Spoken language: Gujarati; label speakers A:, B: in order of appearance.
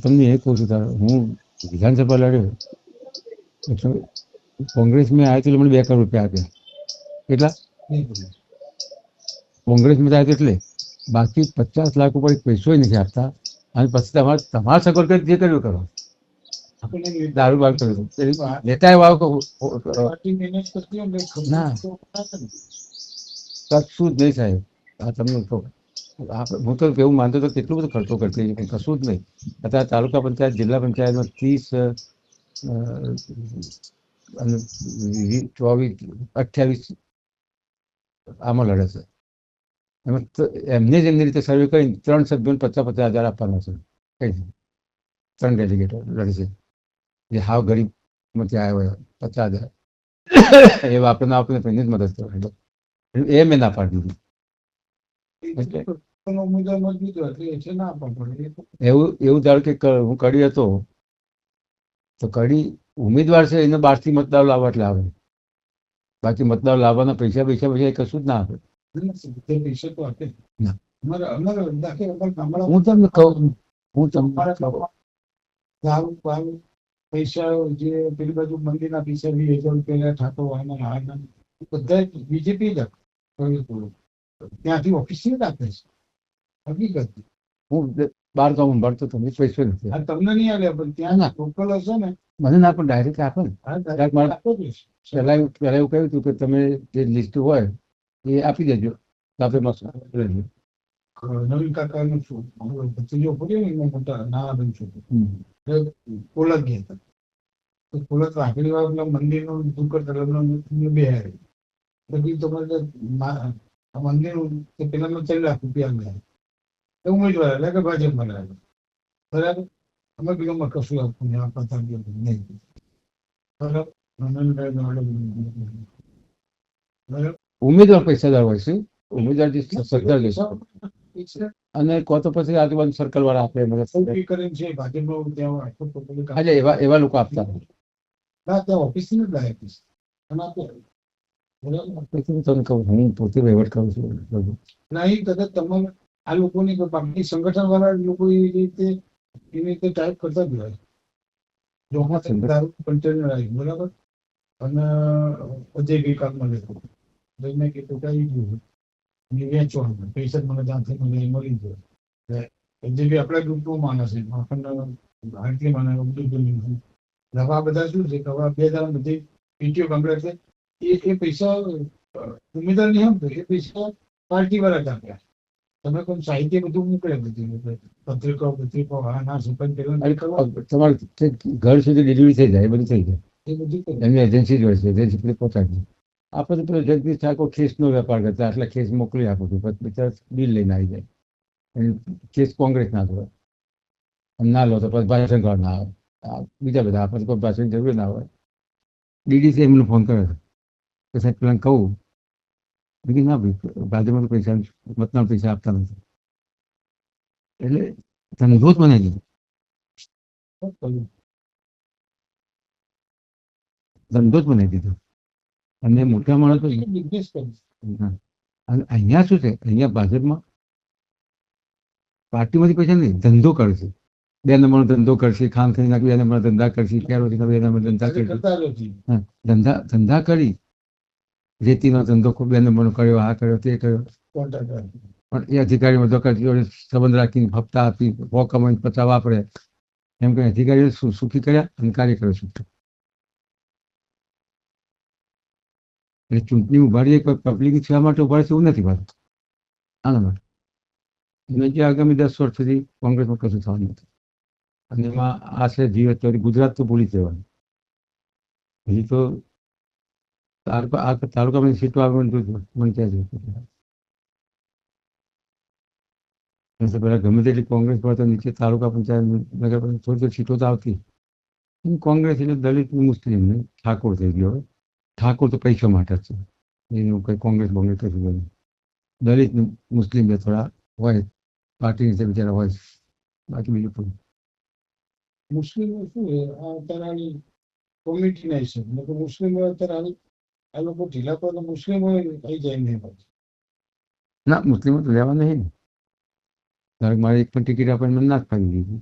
A: તમને એ કહું છું, હું વિધાનસભા લડ્યો એટલે કોંગ્રેસ મેં આવ્યું એટલે મને 2 કરોડ રૂપિયા આપ્યા. કેટલા? કોંગ્રેસમાં આવ્યું એટલે બાકી 50 લાખ ઉપર પૈસો નથી આપતા. અને પછી તમારા સગવડ કરી જે કર્યું કરો. દારૂ બાર કર્યું લેતા ના કશું જ નહીં સાહેબ. આ તમને કહું, હું તો એવું માનતો હતો કેટલું બધું ખર્ચો કરતી કશું જ નહીં. અત્યારે તાલુકા પંચાયત જિલ્લા પંચાયતમાં 30 અને 24 28 આમાં લડે છે. એમાં એમને જ એમની રીતે સર્વે કરીને 3 સભ્યોને 50,000 આપવાના છે. કઈ 3 ડેલિગેટો લડે છે જે હાવ ગરીબમાંથી આવ્યા હોય 50,000 એવા આપણે જ મદદ કરવા એ મેં ના પાડી દીધી. એવું ધારો કે હું કડી હતો તો કડી ઉમેદવાર છે એને 12થી મતદાર લાવવા એટલે આવે. બાકી મતદાર લાવવાના પૈસા એ કશું જ ના આપે. હું તમને કહું
B: પૈસા જે પેલી બાજુ મંદિરના પૈસા 20,000 રૂપિયા ઠાકો બધા બીજેપી જ ત્યાંથી ઓફિસ જ આપે છે. હકીકત
A: હું 12 ગામ ભણતો તો પૈસો નથી.
B: તમને નહીં આવ્યા પણ ત્યાં લોકલ હશે ને
A: મને ના પણ ડાયરેક્ટ આપે ને. પેલા એવું કહ્યું હતું કે તમે જે લિસ્ટ હોય એ આપી દેજો તો આપણે મસ્ત
B: નવીન કાકા નું શું ભત્રીજો પડ્યો ને મોટા નાના બેન છું કોલક ગયા હતા તો કોલક આગળ વાર મંદિર નું દૂર કરતા બે હારી તમારે મંદિર પેલા 4 લાખ રૂપિયા ગયા ઉમેદવાર એટલે કે ભાજપમાં લાગે બરાબર. અમે કિલોમાં કશું આપવું નહીં આપતા નહીં બરાબર.
A: ઉમેદવાર પૈસાદાર હોય છે. ઉમેદવાર જે સરકાર લેશે અને કો તો પછી આજુબાજુ સર્કલ વાળા આપે એવા લોકો આપતા
B: ઓફિસ ને જ લાગે
A: તમને કહું હું પોતે વહીવટ કરું છું.
B: નહીં કદાચ તમારે આ લોકોની પાર્ટી સંગઠન વાળા લોકો એવી રીતે ટાઈપ કરતા જ હોય બરાબર. અને અજય ગઈકાલમાં લેતો મેં કીધું કઈ ગયું વેચવાનું પૈસા મને ત્યાંથી મને મળી જાય. જે બી આપણા ગ્રુપનો માણસ છે ભારતીય માણસ દવા બધા શું છે કે હવે 2 બધી પીટીઓ કમ્પ્લેટ છે એ પૈસા ઉમેદવાર નહીં સમજો એ પૈસા પાર્ટી વાળા જ આપ્યા. તમે કોઈ સાહિત્ય બધું મોકલે બધું પત્રિકો હા ના સુપન
A: તમારે ઘર સુધી ડિલિવરી થઈ જાય એ બધું થઈ જાય.
B: એ બધું
A: એમની એજન્સી જ હોય છે એજન્સી પહોંચાડી. આપણે તો પેલો જગદીશ ઠાકોર ખેસનો વેપાર કરતા આટલા ખેસ મોકલી આપું છું પછી બિચારા બિલ લઈને આવી જાય. કેસ કોંગ્રેસ ના હોય ના લો તો પછી ભાષણ કરવા ના આવે. બીજા બધા આપણે કોઈ ભાષણ જરૂર ના હોય. ડીડીસી એમને ફોન કર્યો તો સાહેબ પેલા કહું બીજું ના ભાઈ ભાજપમાં તો પૈસા મતના પૈસા આપતા નથી એટલે ધંધો જ બનાવી દીધો. ધંધો જ બનાવી દીધો. અને મોટા માણસો અહીંયા શું છે અહીંયા ભાજપમાં પાર્ટીમાંથી પૈસા નહીં ધંધો કરશે. 2 નંબરનો ધંધો કરશે. ખાન ખરી નાખી 2 નંબરના ધંધા કરશે. કેરોસીન 2 નંબરના ધંધા કરશે. ધંધા કરી રેતીનો ધંધો 2 નંબરનો કર્યો આ કર્યો તે કર્યો પણ એ અધિકારીઓ સંબંધ રાખીને હપ્તા આપી કમાઈને 50 વાપરે એમ કે અધિકારીઓ સુખી કર્યા અને કાર્યકરો સુખી. એટલે ચૂંટણી ઉભાડીએ કોઈ પબ્લિક સેવા માટે ઉભાડે છે એવું નથી વાત આના માટે. એને જે આગામી 10 વર્ષ સુધી કોંગ્રેસમાં કશું થવાનું નથી. અને એમાં આ છે જીવત ગુજરાત તો ભૂલી જવાનું. હજી તો તાલુકામાં સીટો આવવાનું મને ક્યાં છે પેલા ગમે તેટલી કોંગ્રેસ પર તો નીચે તાલુકા પંચાયત નગર પંચાયત થોડી સીટો તો આવતી. કોંગ્રેસ એટલે દલિત મુસ્લિમ ઠાકોર થઈ ગયો. હવે ઠાકોર તો પૈસા માટે જ છે એનું કંઈ કોંગ્રેસ કશું બને. દલિત મુસ્લિમ બે થોડા હોય પાર્ટી નીચે બિચારા હોય બાકી બીજું કોઈ.
B: મુસ્લિમો શું અત્યારે કોમિટીના હિસાબ મુસ્લિમો અત્યારે આ લોકો ઢીલા પર મુસ્લિમો થઈ જાય નહીં.
A: ના મુસ્લિમો તો લેવા નહીં ને. મારે એક પણ ટિકિટ આપણને ના જ ફાવી દીધી.